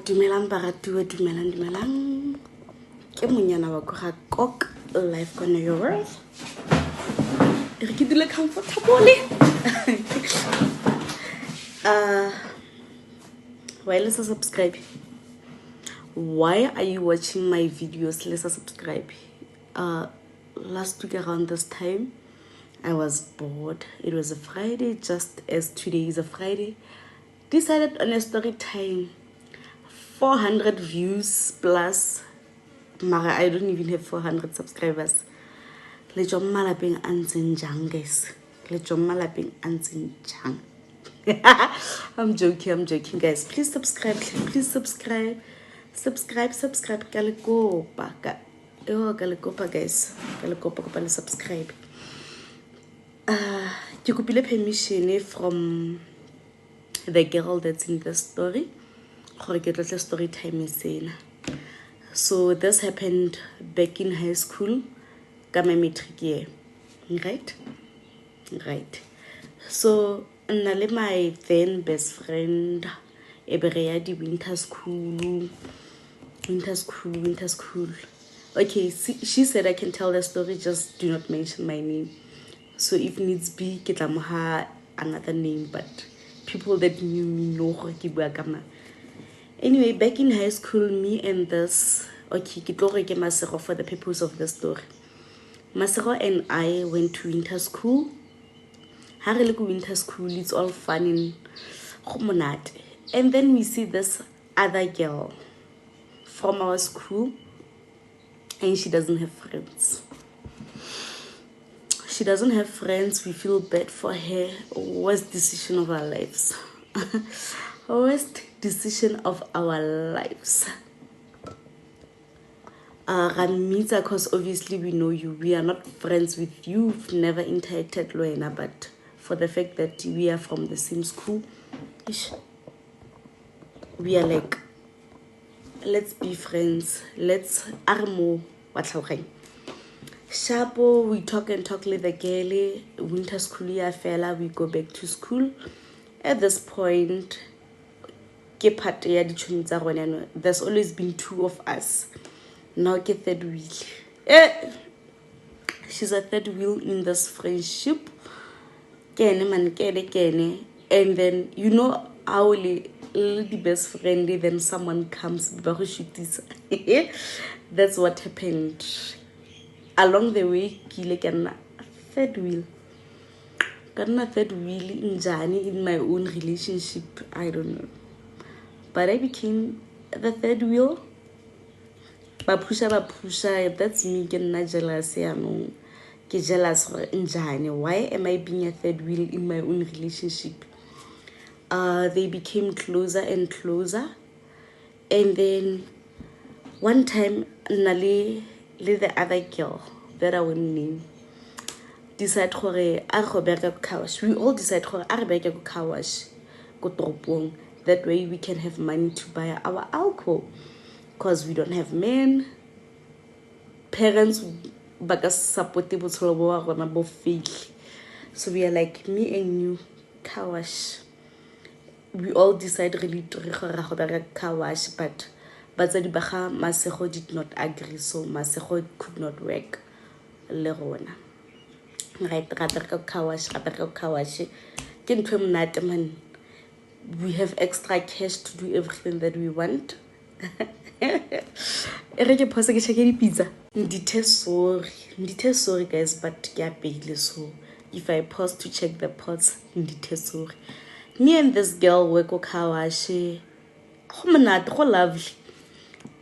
Dumelang baratuwa, dumelang. Ke monyana wa Tshego Kok, life gonna your world. Re ke dile comfortable. Why let's subscribe? Why are you watching my videos? Let's subscribe. Last week around this time, I was bored. It was a Friday, just as today is a Friday. Decided on a story time. 400 views plus. Mara, I don't even have 400 subscribers. Lejo malapeng ansenjang, guys. Lejo malapeng ansenjang. I'm joking, guys. Please subscribe. Subscribe. Kalekopa, guys. Kalekopa, subscribe. You could be permission from the girl that's in the story. Story time is in. So this happened back in high school. Kama matric year. Right. So nale my then best friend ebereya di winter school. Okay, she said I can tell the story, just do not mention my name. So if needs be, ketlamoha another name, but people that knew me know kama. Anyway, back in high school, me and this, okay, Masero for the purpose of the story. Masero and I went to winter school. Winter school, it's all fun in Homonat. And then we see this other girl from our school, and she doesn't have friends. We feel bad for her. Worst decision of our lives. Worst decision of our lives. Ramita, because obviously we know you. We are not friends with you. We've never interacted, Loena, but for the fact that we are from the same school, we are like, let's be friends. Let's armo watlaugai. Shapo, we talk with the girl. Winter school ya fella, we go back to school. At this point, there's always been two of us. Now get third wheel. She's a third wheel in this friendship. And then you know how the best friend, then someone comes. That's what happened. Along the way, third wheel. Third wheel in my own relationship. I don't know. But I became the third wheel. Bapusha, that's me getting jealous. Jealous. Why am I being a third wheel in my own relationship? They became closer and closer. And then one time, Nali, the other girl that I won't name, decide we all decide that way we can have money to buy our alcohol, because we don't have men. Parents baka support both. So we are like, me and you, kawash. We all decide really to kawash, but Masero did not agree, so Masero could not work. Lerona. Right, kawash. We have extra cash to do everything that we want. Pizza. Sorry guys, but so if I pause to check the pots, sorry. Me and this girl work kawashi. Lovely.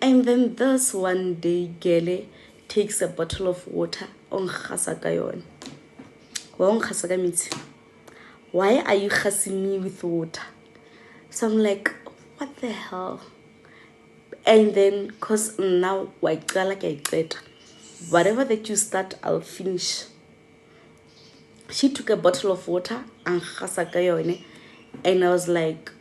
And then this one day, Gele takes a bottle of water on Khasakayon. Why are you khassing me with water? So I'm like, what the hell? And then, cause now whatever that you start, I'll finish. She took a bottle of water and Khasakayon, and I was like,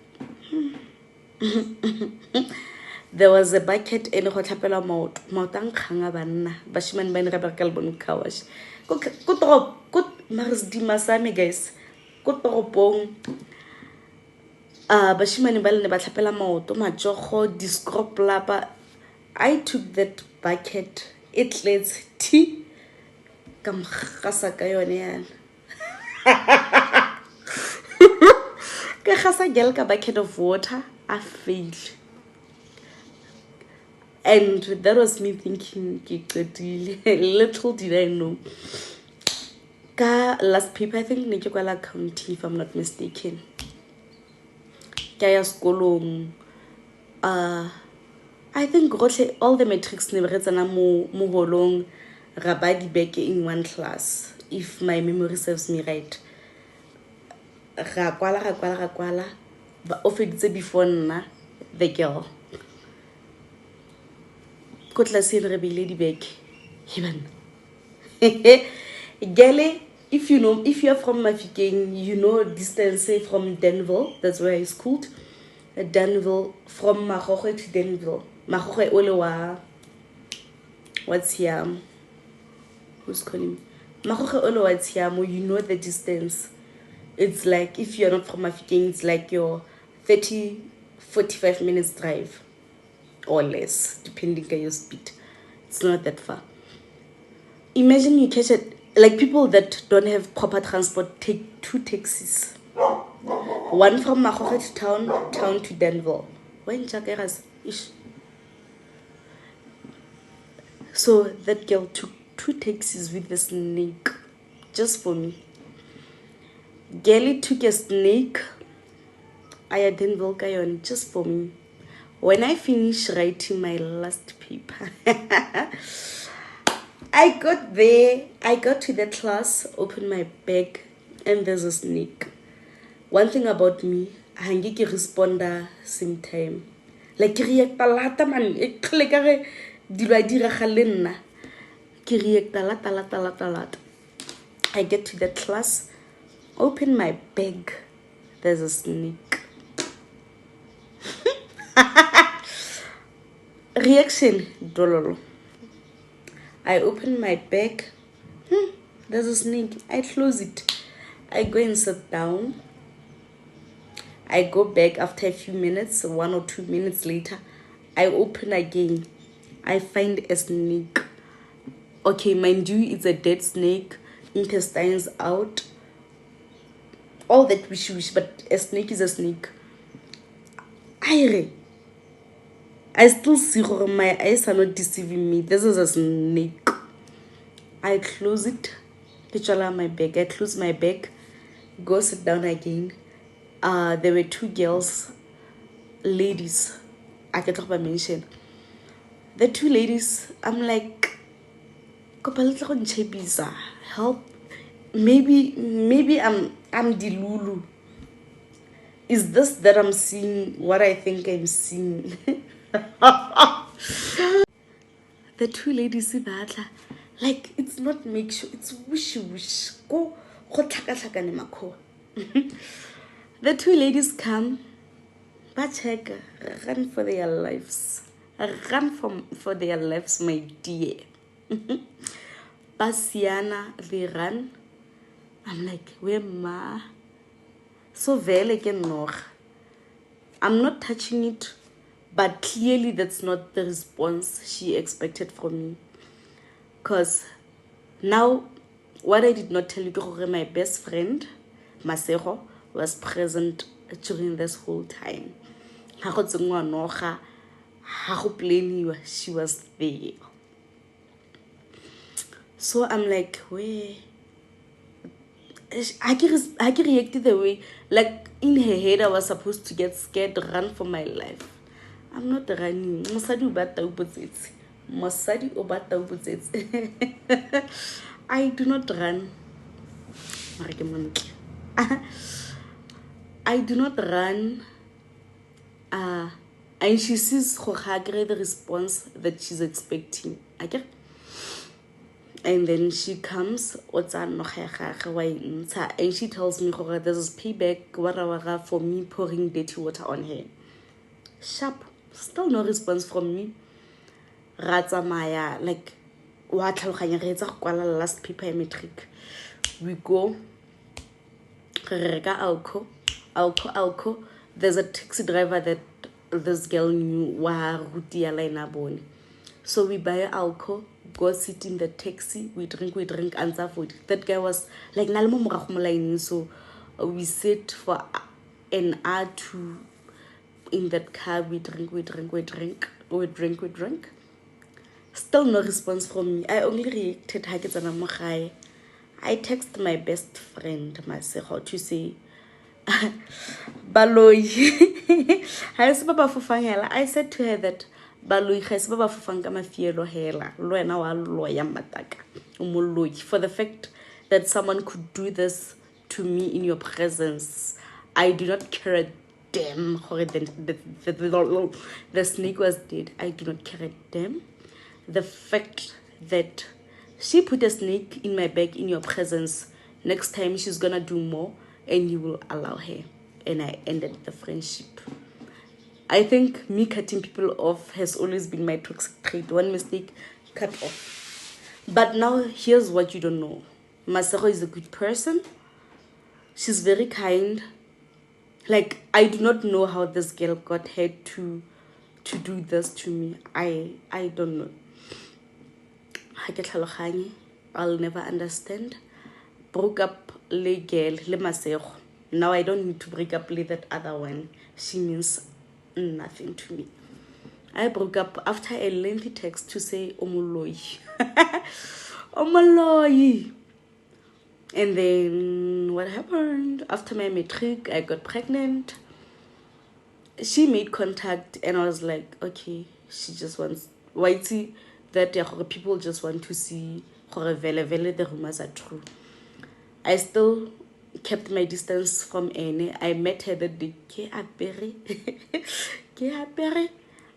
there was a bucket in Hotapela mouth. Moutang Kangabanna, Bashman Ben Rabakalbon Kawash. Good Mars di Masami, guys. Good bashimane ba le ne ba tlhapela maoto matsogo di-scrop lapa. I took that bucket, it lets tea ka mgasa ka yone yana ka gasa gel ka bucket of water, I failed. And that was me thinking, little did I know. Ka last paper, I think neke kwala accounting, if I'm not mistaken. Kaya skolong, I think all the metrics never tsana mo holong ra ba di back in one class, if my memory serves me right. Ra kwala ba o feditse before nna the girl ko tlaseng re beile di back heaven. Gele, if you are from Mafikeng, you know distance from Denville, that's where I schooled. Denville, from Magoge to Denville. Magoge ole wa what's here? Who's calling? Magoge ole wa Tshiamo, you know the distance. It's like, if you're not from Mafikeng, it's like your 45 minutes drive or less, depending on your speed. It's not that far. Imagine you catch it, like people that don't have proper transport take 2 taxis. One from Magoge to town to Denville. When Chakaras ish. So that girl took 2 taxis with the snake just for me. Girlie took a snake, I Denville Kayon, just for me. When I finished writing my last paper, I got there, I got to the class, opened my bag, and there's a snake. One thing about me, I can't respond same time. Like, react a lot, man. I get to the class, open my bag, there's a snake. Reaction, dololo. I open my bag, there's a snake. I close it. I go and sit down. I go back after a few minutes, 1 or 2 minutes later. I open again. I find a snake. Okay, mind you, it's a dead snake, intestines out, all that wish, but a snake is a snake. I still see my eyes are not deceiving me. This is a snake. I close it. My bag. I close my bag. Go sit down again. There were 2 girls, ladies. I can talk about mention. The 2 ladies, I'm like, help. Maybe I'm Dilulu. Is this that I'm seeing what I think I'm seeing? The 2 ladies see that, like, it's not make sure, it's wish. Go the 2 ladies come, but check, run for their lives. Run for their lives, my dear. Basiana, they run. I'm like, where ma? So vele ke nog. I'm not touching it, but clearly that's not the response she expected from me. Because now, what I did not tell you, my best friend, Masero, was present during this whole time. She was there. So I'm like, wait. I reacted the way, like in her head, I was supposed to get scared, run for my life. I'm not running. I do not run. I do not run. And she sees the response that she's expecting. And then she comes, and she tells me this is payback for me pouring dirty water on her. Sharp. Still no response from me. Like, last paper metric. We go. Alco. there's a taxi driver that this girl knew wa ruti ya line bone. So we buy alcohol, go sit in the taxi, we drink, answer food. That guy was like, so we sit for an hour to in that car, we drink. Still no response from me. I only reacted, I text my best friend, Tshego, to say, Baloi. I said to her that Baloi ga se ba ba fofang ka mafielo hela lo wena wa loya mataka o moloi for the fact that someone could do this to me in your presence. I do not care a damn gore the snake was dead. I do not care a damn. The fact that she put a snake in my bag in your presence, next time she's gonna do more and you will allow her. And I ended the friendship. I think me cutting people off has always been my toxic trait. One mistake, cut off. But now, here's what you don't know. Tshego is a good person. She's very kind. Like, I do not know how this girl got her to do this to me. I don't know. I'll never understand. Broke up le girl, le Tshego. Now I don't need to break up with that other one. She means nothing to me. I broke up after a lengthy text to say omoloi. Omoloi. And then what happened? After my matric, I got pregnant. She made contact and I was like, okay, she just wants whitey that people just want to see the rumors are true. I still kept my distance from Ene. I met her that day.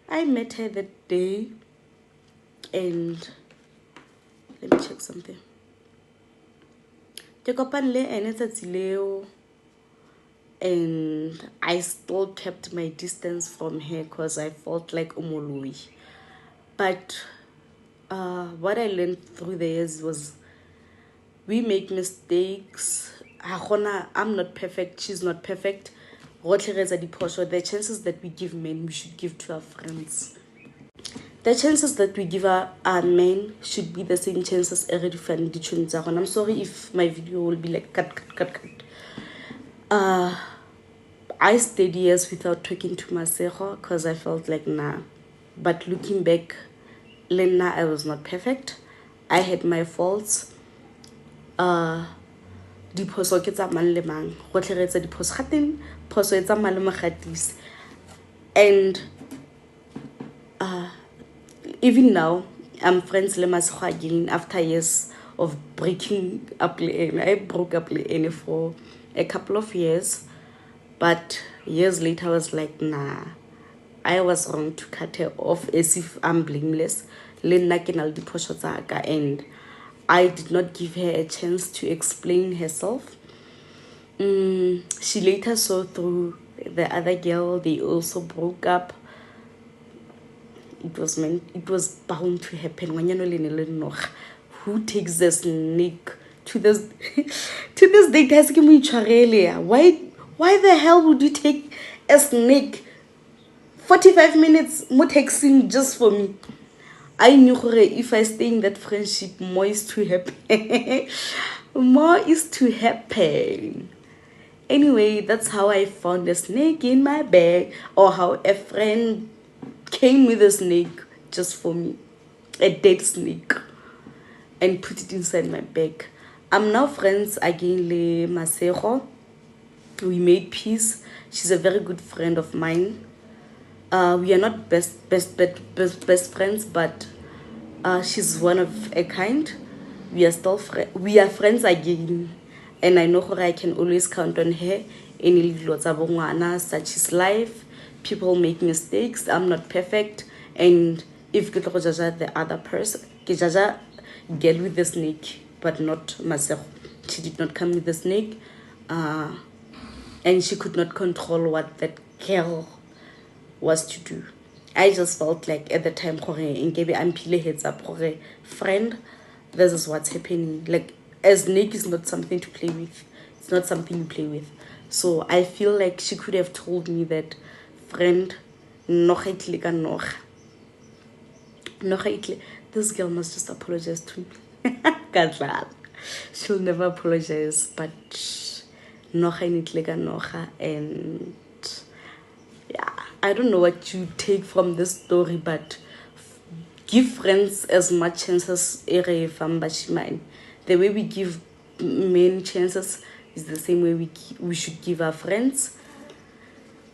I met her that day, and let me check something. And I still kept my distance from her because I felt like umolui. But what I learned through the years was we make mistakes. I'm not perfect, she's not perfect. The chances that we give men, we should give to our friends. The chances that we give our men should be the same chances already for the. I'm sorry if my video will be like cut. I stayed years without talking to Tshego because I felt like nah. But looking back, Lena, I was not perfect. I had my faults. Diphoso ke tsa mang le mang go tlhegetsa diphoso gateng phoso e tsa mang le mogatisi. And even now I'm friends le Tshego again after years of breaking up. I broke up for a couple of years, but years later I was like, nah, I was wrong to cut her off as if I'm blameless. And I did not give her a chance to explain herself. She later saw through the other girl. They also broke up. It was bound to happen. Who takes the snake to this to this day? Why the hell would you take a snake 45 minutes more texting just for me? I knew if I stay in that friendship, more is to happen. More is to happen. Anyway, that's how I found a snake in my bag, or how a friend came with a snake just for me, a dead snake, and put it inside my bag. I'm now friends again with Tshego. We made peace. She's a very good friend of mine. We are not best friends, but she's one of a kind. We are still friends again, and I know her. I can always count on her. Any little such is life. People make mistakes. I'm not perfect, and if get the other person, get with the snake, but not Tshego. She did not come with the snake, and she could not control what that girl was to do. I just felt like at the time, I'm pile heads up, friend, this is what's happening. Like, a snake is not something to play with. It's not something you play with. So I feel like she could have told me that, friend, noga e tlile ka noga. Noga e tlile. This girl must just apologize to me. Ka she'll never apologize, but noga e tlile ka noga. And yeah, I don't know what you take from this story, but give friends as much chances ere fang bashimane. The way we give men chances is the same way we should give our friends.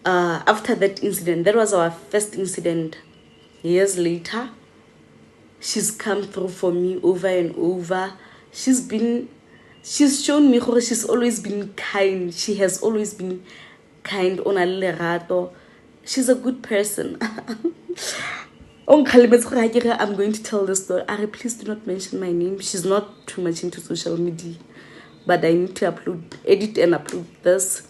After that incident, that was our first incident. Years later, she's come through for me over and over. She's shown me how she's always been kind. She has always been kind. Ona lerato. She's a good person. I'm going to tell this story. Ari, please do not mention my name. She's not too much into social media, but I need to edit and upload this.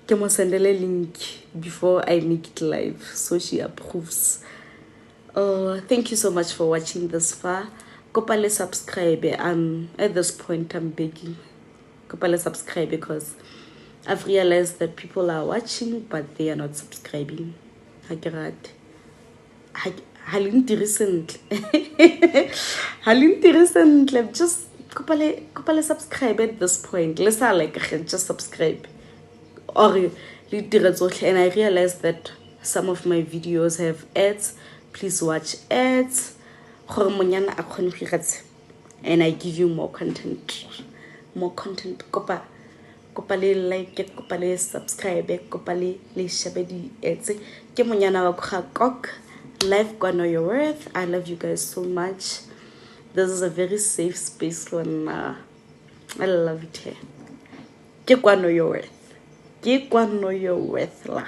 Can I send a link before I make it live so she approves? Thank you so much for watching this far. Kopale subscribe. At this point I'm begging. Kopale subscribe because I've realized that people are watching but they are not subscribing. Halinti recently. Just kopale subscribe at this point. Let's just subscribe. Or and I realized that some of my videos have ads. Please watch ads. And I give you more content. Kopale like it, kopale subscribe, kopale le shabedi ads. Ke monyana wa Tshego Kok. Life gonna know your worth. I love you guys so much. This is a very safe space when I love it here. Ke kwa know your worth. Ke kwa know your worth la.